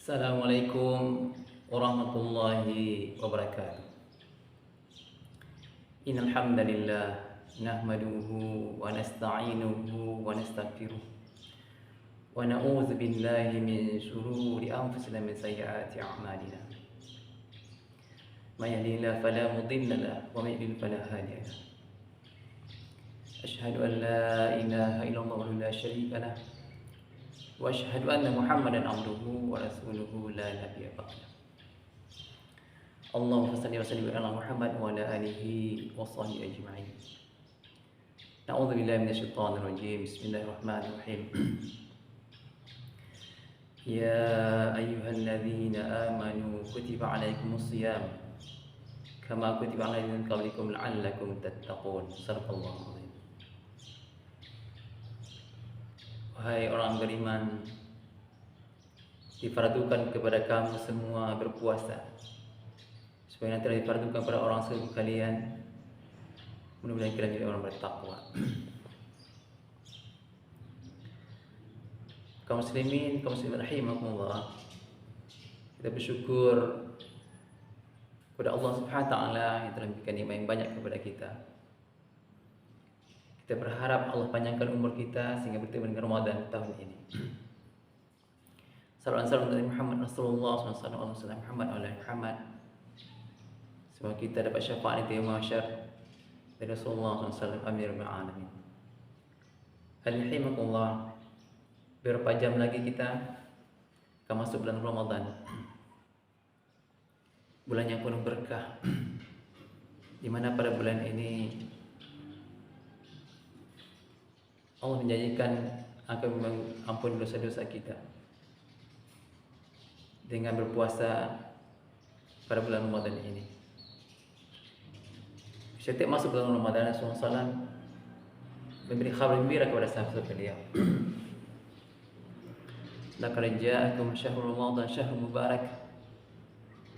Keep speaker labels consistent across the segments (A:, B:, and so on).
A: Assalamualaikum warahmatullahi wabarakatuh. Innal hamdalillah nahmaduhu wa nasta'inuhu wa nastaghfiruh wa na'udzu billahi min shururi anfusina min sayyiati a'malina. May yahdihillahu fala mudilla lahu wa may yudlil fala hadiya lahu. Asyhadu an la ilaha illallah wa la syarika lahu wa asyhadu anna Muhammadan abduhu wa rasuluhu la nabiyya ba'da. Allahumma shalli wa sallim ala Muhammad wa ala alihi wa sahbihi ajma'in. Na'udzu billahi minasyaitonir rajim. Bismillahirrahmanirrahim. Ya ayyuhalladzina amanu kutiba 'alaikumus shiyam kama kutiba 'alal ladzina min qablikum la'allakum tattaqun. Shadaqallahu adzim. Wahai orang beriman, difardukan kepada kamu semua berpuasa, supaya nanti difardukan kepada orang seluruh kalian. Mudah-mudahan kalian jadi orang bertakwa. Kaum muslimin, kaum muslimat rahimakumullah, kita bersyukur kepada Allah Subhanahu wa taala yang telah memberikan nikmat yang banyak kepada kita. Kita berharap Allah panjangkan umur kita sehingga bertemu dengan Ramadan tahun ini. Salawat dari Muhammad Rasulullah SAW, Muhammad wa ala Muhammad. Semoga kita dapat syafaat di yaumul mahsyar dari Rasulullah SAW, Amirul Alamin. Alhamdulillah, beberapa jam lagi kita akan masuk bulan Ramadan. Bulan yang penuh berkah, di mana pada bulan ini Allah menjanjikan akan mengampuni dosa-dosa kita dengan berpuasa pada bulan Ramadan ini. Setiap masuk bulan Ramadan, Rasulullah SAW memberi kabar gembira kepada sahabat beliau. Laqad ja'akum syahrul Ramadan syahrul mubarak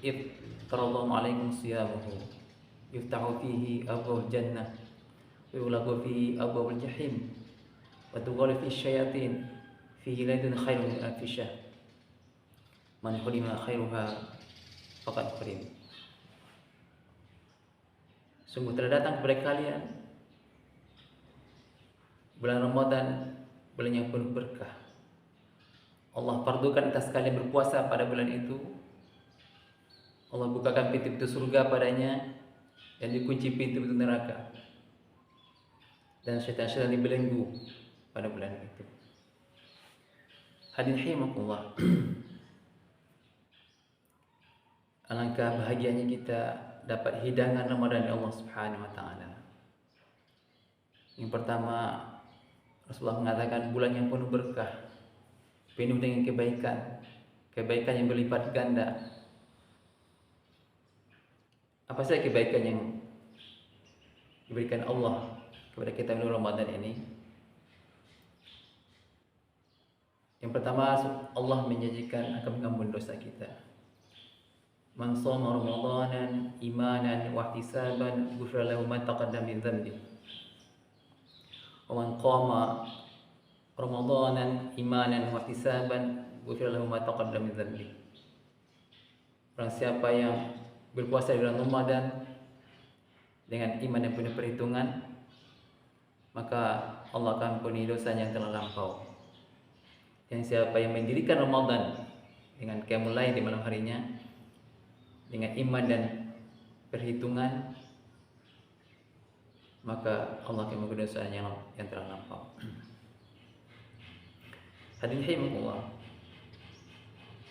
A: id qarallahu 'alaikum siyamuhu yuftahu fihi abwaabul jannah wa yughlaqu fihi abwaabul jahim wa tughallu fihi syayatin fihi laylun khairun min alfi syahr man hurima khairuha faqad hurim. Sungguh telah datang kepada kalian bulan Ramadan, bulan yang penuh berkah. Allah fardukan atas kalian berpuasa pada bulan itu. Allah bukakan pintu-pintu surga padanya dan dikunci pintu-pintu neraka. Dan syaitan-syaitan dibelenggu pada bulan itu. Hadirin rahimakumullah. Alangkah bahagianya kita dapat hidangan Ramadan dari Allah Subhanahu wa taala. Yang pertama, Rasulullah mengatakan bulan yang penuh berkah, penuh dengan kebaikan, kebaikan yang berlipat ganda. Apa saja kebaikan yang diberikan Allah kepada kita di Ramadan ini? Yang pertama, Allah menjanjikan akan mengampuni dosa kita. Man shoma Ramadanan imanan wa ihtisaban ghufira lahu ma taqaddama min dhanbi. Wa man qama Ramadanan imanan wa ihtisaban ghufira lahu ma taqaddama min dhanbi. Barang siapa yang berpuasa di bulan Ramadan dengan iman yang penuh perhitungan, maka Allah akan ampuni dosanya yang telah lampau. Dan siapa yang mendirikan Ramadan dengan qiyamul lail di malam harinya dengan iman dan perhitungan, maka Allah akan mengampuni dosanya yang telah lampau. Hadirin rahimakumullah,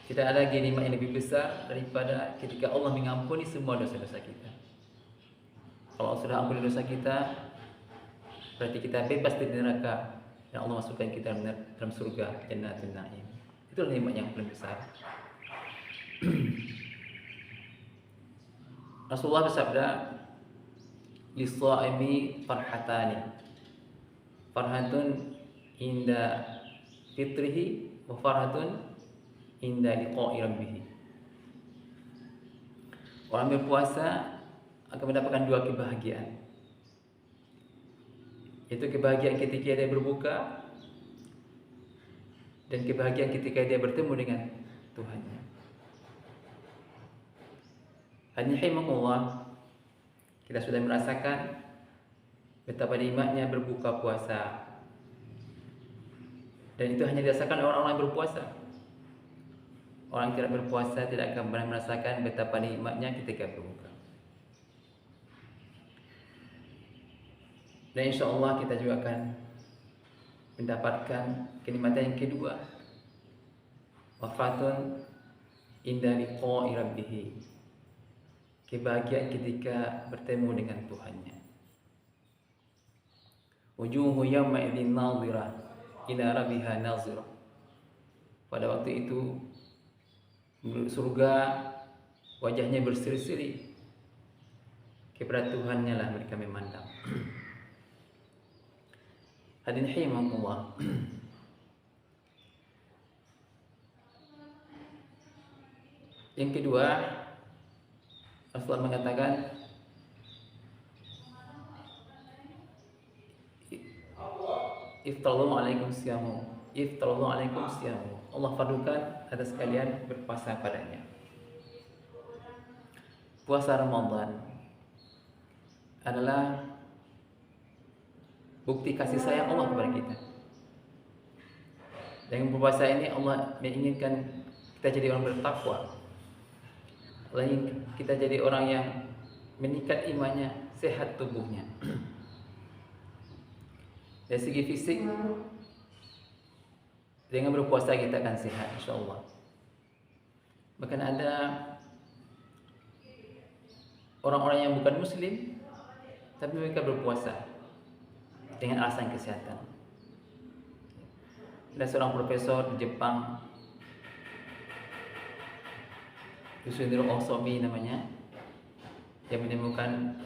A: tidak ada lagi nikmat yang lebih besar daripada ketika Allah mengampuni semua dosa-dosa kita. Kalau Allah sudah ampuni dosa kita, berarti kita bebas dari neraka dan Allah masukkan kita dalam surga Jannatul Na'im. Itulah nikmat yang paling besar. Rasulullah bersabda, "Lis-sha'imi farhatani. Farhatun inda fitrihi wa farhatun inda liqa'i rabbih." Orang berpuasa akan mendapatkan dua kebahagiaan, yaitu kebahagiaan ketika dia berbuka dan kebahagiaan ketika dia bertemu dengan Tuhannya. Rahimakumullah, kita sudah merasakan betapa nikmatnya berbuka puasa. Dan itu hanya dirasakan oleh orang-orang yang berpuasa. Orang yang tidak berpuasa tidak akan pernah merasakan betapa nikmatnya ketika berbuka. Dan insya Allah kita juga akan mendapatkan kenikmatan yang kedua, wafatun inda liqa'i rabbih, kebahagiaan ketika bertemu dengan Tuhannya. Wujuhu yawma idzin nadhirah ila rabbiha nazirah. Pada waktu itu surga wajahnya berseri-seri, kepada Tuhannya lah mereka memandang. Hadirin rahimakumullah. Yang kedua, Rasulullah mengatakan iftarallahu alaikum siyamu, iftarallahu alaikum siyamu. Allah fardukan atas kalian berpuasa padanya. Puasa Ramadan adalah bukti kasih sayang Allah kepada kita. Dengan berpuasa ini Allah menginginkan kita jadi orang bertakwa. Allah ingin kita jadi orang yang meningkat imannya, sehat tubuhnya. Dari segi fisik, dengan berpuasa kita akan sehat insyaAllah. Bahkan ada orang-orang yang bukan muslim tapi mereka berpuasa dengan alasan kesehatan. Ada seorang profesor di Jepang, Yoshihiro Osamu namanya, yang menemukan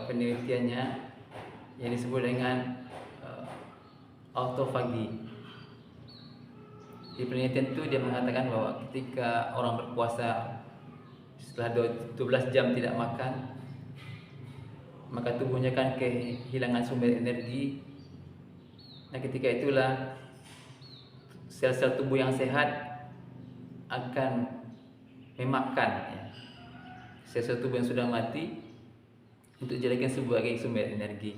A: penelitiannya yang disebut dengan autofagi. Di penelitian itu dia mengatakan bahwa ketika orang berpuasa setelah 12 jam tidak makan, maka tubuhnya kan kehilangan sumber energi. Nah, ketika itulah sel-sel tubuh yang sehat akan memakan sel-sel tubuh yang sudah mati untuk dijadikan sebagai sumber energi.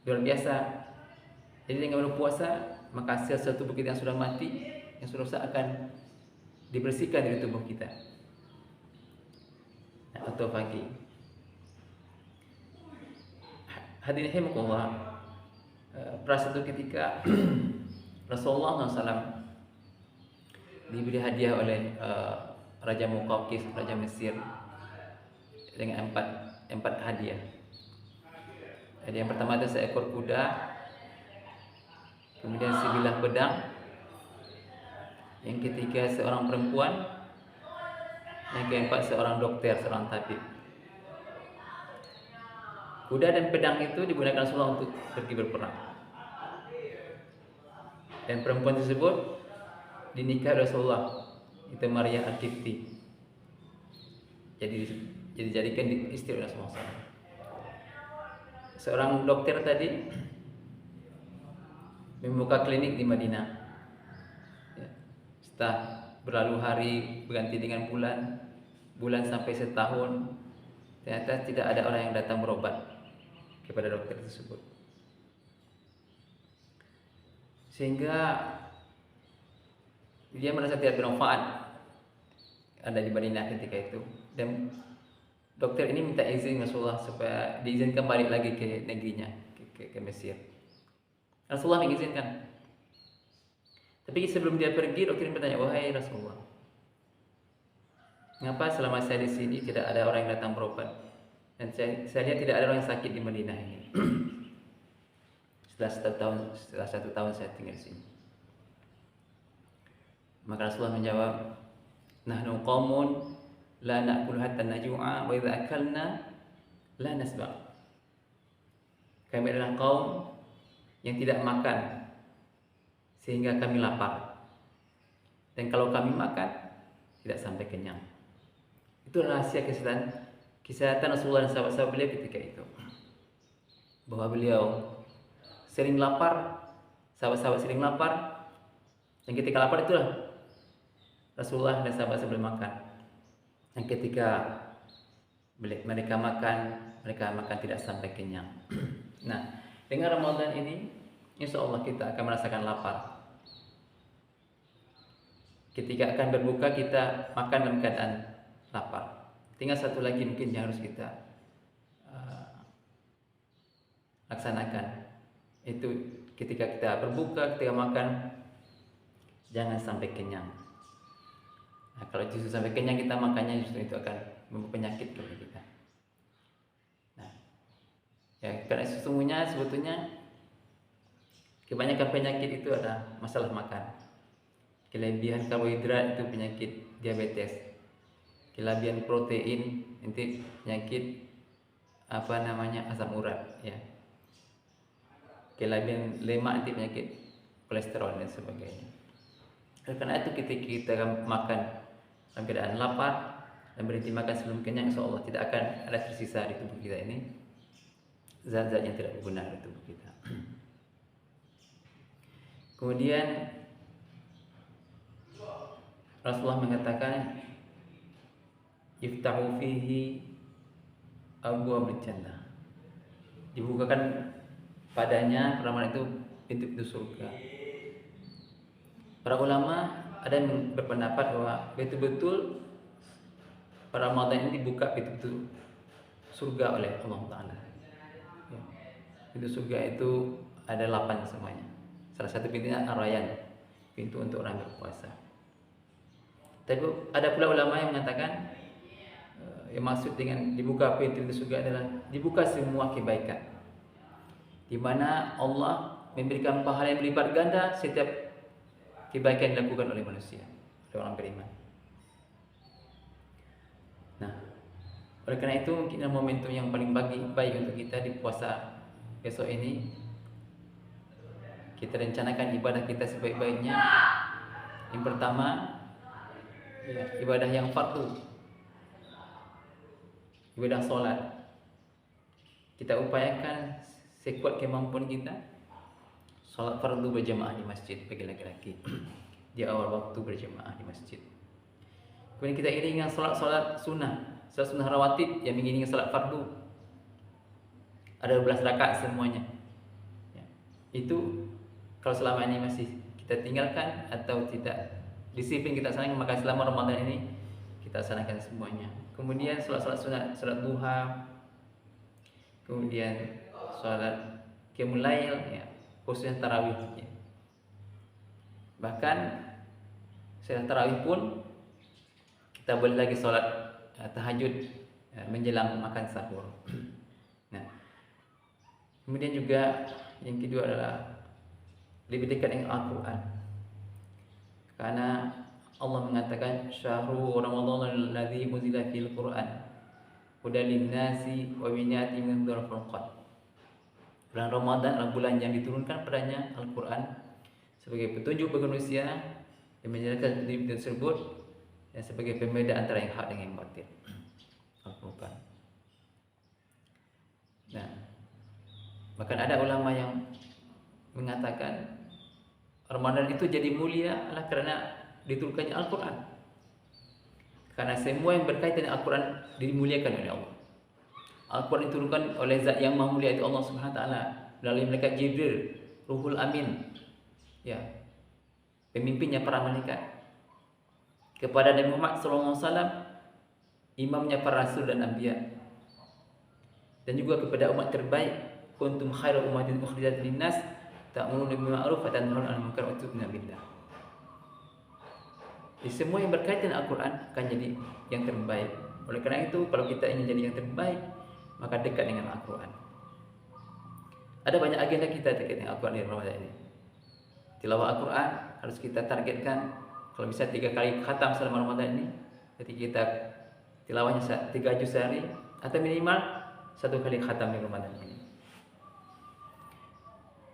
A: Luar biasa. Jadi dengan berpuasa, maka sel-sel tubuh kita yang sudah mati, yang sudah rusak akan dibersihkan dari tubuh kita. Atau pagi. Hadirin rahimakumullah, pada satu ketika Rasulullah SAW diberi hadiah oleh Raja Muqawqis, Raja Mesir, dengan empat hadiah. Jadi yang pertama itu seekor kuda, kemudian sebilah pedang, yang ketiga seorang perempuan, yang keempat seorang dokter, seorang tabib. Kuda dan pedang itu digunakan Rasulullah untuk pergi berperang. Dan perempuan tersebut dinikah Rasulullah, itu Maria Al-Qibti. Jadi dijadikan istri Rasulullah SAW. Seorang dokter tadi membuka klinik di Madinah. Setelah berlalu hari berganti dengan bulan sampai setahun, ternyata tidak ada orang yang datang berobat kepada dokter tersebut. Sehingga dia merasa tidak bermanfaat ada di Madinah ketika itu. Dan dokter ini minta izin Rasulullah supaya diizinkan balik lagi ke negerinya, ke Mesir. Rasulullah mengizinkan. Tapi sebelum dia pergi, dokter ini bertanya, "Wahai Rasulullah, mengapa selama saya di sini tidak ada orang yang datang berobat? Dan saya lihat tidak ada orang yang sakit di Madinah ini." Setelah satu tahun saya tinggal di sini. Maka Rasulullah menjawab, "Nahnu qaumun la na'kul hatta najua wa idza akalna la nasba." Kami adalah kaum yang tidak makan sehingga kami lapar. Dan kalau kami makan tidak sampai kenyang. Itu rahasia kesehatan Rasulullah dan sahabat-sahabat beliau ketika itu. Bahwa beliau sering lapar, sahabat-sahabat sering lapar, Dan ketika lapar itulah Rasulullah dan sahabat sebelum makan. Dan ketika mereka makan tidak sampai kenyang. Nah, dengan Ramadan ini, insya Allah kita akan merasakan lapar. Ketika akan berbuka kita makan dalam keadaan lapar. Tinggal satu lagi mungkin yang harus kita laksanakan. Itu ketika kita berbuka, ketika makan, jangan sampai kenyang. Nah, kalau justru sampai kenyang kita makannya, justru itu akan membawa penyakit kepada kita. Nah, ya karena sesungguhnya sebetulnya kebanyakan penyakit itu ada masalah makan. Kelebihan karbohidrat itu penyakit diabetes. Kelebihan protein itu penyakit asam urat, ya. Kelebihan lemak itu penyakit kolesterol dan sebagainya. Karena itu ketika kita makan dalam keadaan lapar dan berhenti makan sebelum kenyang, insya Allah tidak akan ada tersisa di tubuh kita ini zat-zat yang tidak berguna di tubuh kita. Kemudian Rasulullah mengatakan, "Iftahu fihi abwaabul jannah." Dibukakan padanya Ramadan itu pintu-pintu surga. Para ulama ada yang berpendapat bahwa betul-betul Ramadan ini dibuka pintu surga oleh Allah Ta'ala. Ya. Pintu surga itu ada 8 semuanya. Salah satu pintunya Ar-Rayyan, pintu untuk orang berpuasa. Tapi ada pula ulama yang mengatakan yang maksud dengan dibuka pintu surga adalah dibuka semua kebaikan, di mana Allah memberikan pahala yang berlipat ganda setiap kebaikan yang dilakukan oleh manusia, oleh orang beriman. Nah, oleh karena itu mungkin momentum yang paling baik untuk kita di puasa besok ini, kita rencanakan ibadah kita sebaik-baiknya. Yang pertama, ya, ibadah yang fardu, ibadah sholat. Kita upayakan sekuat kemampuan kita sholat fardu berjamaah di masjid bagi laki-laki di awal waktu berjamaah di masjid. Kemudian kita iringi dengan sholat sunnah rawatib yang mengiringi sholat fardu. Ada 12 rakaat semuanya. Ya. Itu kalau selama ini masih kita tinggalkan atau tidak disiplin kita laksanakan, maka selama Ramadan ini kita laksanakan semuanya. Kemudian sholat sunat, sholat duha, kemudian sholat qiyamul lail, ya, khususnya tarawih. Ya. Bahkan setelah tarawih pun kita boleh lagi sholat tahajud menjelang makan sahur. Nah, kemudian juga yang kedua adalah lebih dekat dengan Al-Quran, karena Allah mengatakan syahrul ramadhan alladzi unzila fil Qur'an hudan lin-nasi wa bayyinatin minal furqan. Bulan Ramadan adalah bulan yang diturunkan padanya Al-Quran sebagai petunjuk bagi manusia yang menjelaskan diri tersebut dan sebagai pembeda antara yang hak dengan yang batil. Al-Quran. Nah, bahkan ada ulama yang mengatakan Ramadan itu jadi mulia adalah karena diturunkannya Al-Quran. Karena semua yang berkaitan dengan Al-Quran dimuliakan oleh Allah. Al-Quran diturunkan oleh zat yang maha mulia, itu Allah Subhanahu wa taala, melalui malaikat Jibril, Ruhul Amin, ya, pemimpinnya para malaikat, kepada Nabi Muhammad SAW, imamnya para rasul dan anbiya, dan juga kepada umat terbaik, kuntum khairu ummatin ukhrijat linnas ta'muruna bil ma'ruf wa tanhauna 'anil munkar wa tu'minuna billah. Jadi semua yang berkaitan dengan Al-Quran akan jadi yang terbaik. Oleh karena itu, kalau kita ingin jadi yang terbaik, maka dekat dengan Al-Quran. Ada banyak agenda kita terkait dengan Al-Quran di Ramadan ini. Tilawah Al-Quran harus kita targetkan, kalau bisa 3 kali khatam selama Ramadan ini. Jadi kita tilawahnya 3 juz sehari, atau minimal 1 kali khatam di Ramadan ini.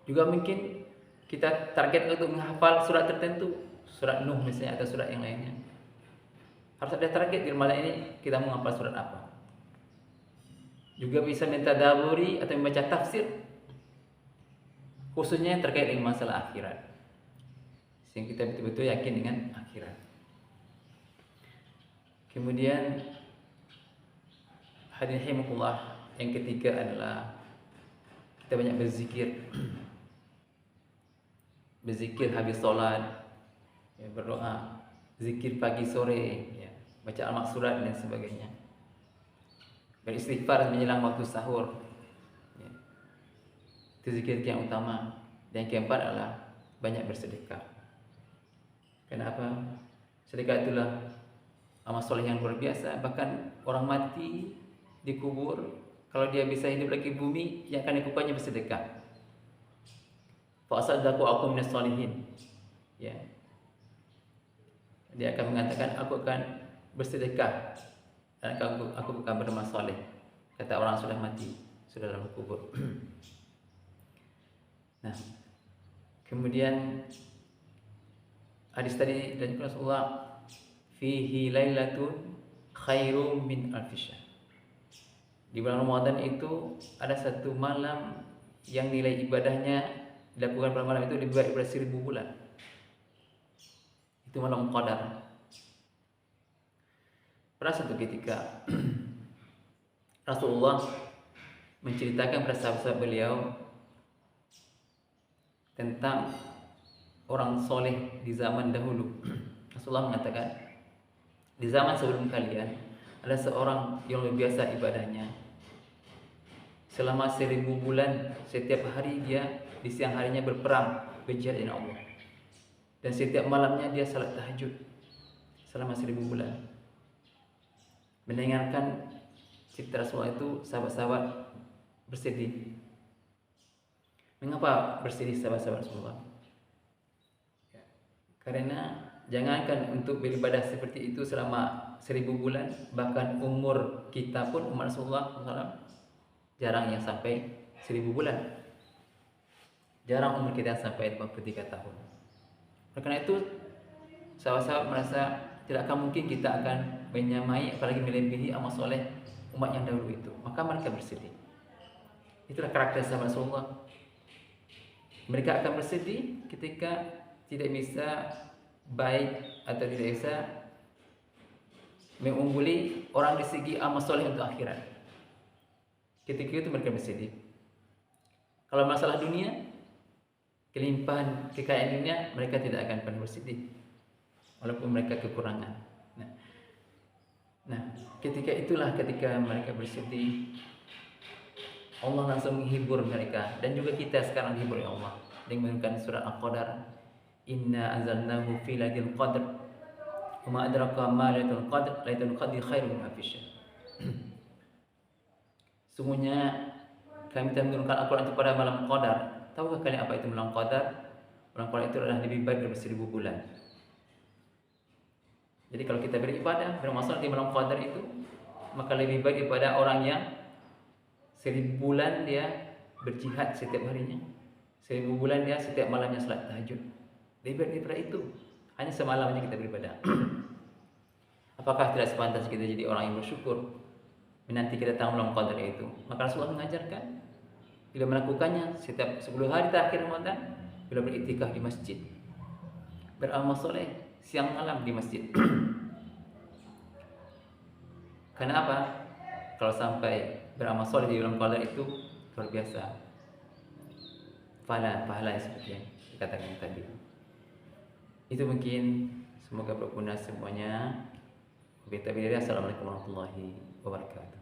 A: Juga mungkin kita target untuk menghafal surat tertentu, surat Nuh misalnya, atau surat yang lainnya. Harus ada target di Ramadan ini kita menghafal surat apa. Juga bisa mentadaburi atau membaca tafsir, khususnya yang terkait dengan masalah akhirat. sehingga kita betul-betul yakin dengan akhirat. Kemudian hadirin rahimakumullah, yang ketiga adalah kita banyak berzikir. Berzikir habis solat, ya, berdoa, zikir pagi sore, ya, baca al-maksurat dan sebagainya. Beristighfar menjelang waktu sahur, ya. Itu zikir yang utama. Dan yang keempat adalah banyak bersedekah. Kenapa? Sedekah itulah amal soleh yang luar biasa. Bahkan orang mati dikubur, kalau dia bisa hidup lagi bumi, yang akan dikupannya bersedekah. Fa'asaddaku aku minas solihin, ya. Dia akan mengatakan, aku akan bersedekah dan aku bukan beramal soleh. Kata orang sudah mati, sudah dalam kubur. Nah, kemudian hadis tadi dan Rasulullah, fihi lailatun khairum min alfisyahr. Di bulan Ramadan itu ada satu malam yang nilai ibadahnya dilakukan pada malam itu lebih baik daripada 1000 bulan. Itu malam Qadar. Pada satu ketika Rasulullah menceritakan pada sahabat-sahabat beliau tentang orang soleh di zaman dahulu. Rasulullah mengatakan, di zaman sebelum kalian ada seorang yang luar biasa ibadahnya. Selama 1000 bulan, setiap hari dia di siang harinya berperang, berjihad dengan Allah. Dan setiap malamnya dia salat tahajud selama 1000 bulan. Mendengarkan cerita Rasulullah itu, sahabat-sahabat bersedih. Mengapa bersedih sahabat-sahabat Rasulullah? Karena jangankan untuk beribadah seperti itu selama 1000 bulan, bahkan umur kita pun, umat Rasulullah SAW, jarang yang sampai 1000 bulan. Jarang umur kita sampai 53 tahun. Oleh karena itu, sahabat-sahabat merasa tidak akan mungkin kita akan menyamai, apalagi melebihi amal soleh umat yang dahulu itu. Maka mereka bersedih. Itulah karakter sahabat Rasulullah. Mereka akan bersedih ketika tidak bisa baik atau tidak bisa mengungguli orang di segi amal soleh untuk akhirat. Ketika itu mereka bersedih. Kalau masalah dunia, kelimpahan kekayaan dunia, mereka tidak akan pernah bersedih walaupun mereka kekurangan. Nah, ketika mereka bersedih, Allah langsung menghibur mereka, dan juga kita sekarang dihibur oleh Allah dengan menurunkan surat Al-Qadar, inna anzalnahu fi lailatul qadr wa ma adraka ma lailatul qadr, lailatul qadri khairun min alfi syahr. Sungguhnya kami telah menurunkan Al-Quran itu pada malam Qadar. Tahukah kalian apa itu malam Qadar? Malam Qadar itu adalah lebih baik dari 1000 bulan. Jadi kalau kita beribadah, bermaksud di malam Qadar itu, maka lebih baik daripada orang yang 1000 bulan dia berjihad setiap harinya, 1000 bulan dia setiap malamnya salat tahajud. Lebih baik daripada itu. Hanya semalamnya kita beribadah. Apakah tidak sepantas kita jadi orang yang bersyukur menanti kedatangan malam Qadar itu? Maka Rasulullah mengajarkan, bila melakukannya setiap 10 hari terakhir Ramadan, bila beriktikaf di masjid, beramal soleh siang malam di masjid. Karena apa? Kalau sampai beramal soleh di bulan Qadar itu luar biasa pahala seperti yang dikatakan tadi. Itu mungkin, semoga berguna semuanya. Assalamualaikum warahmatullahi wabarakatuh.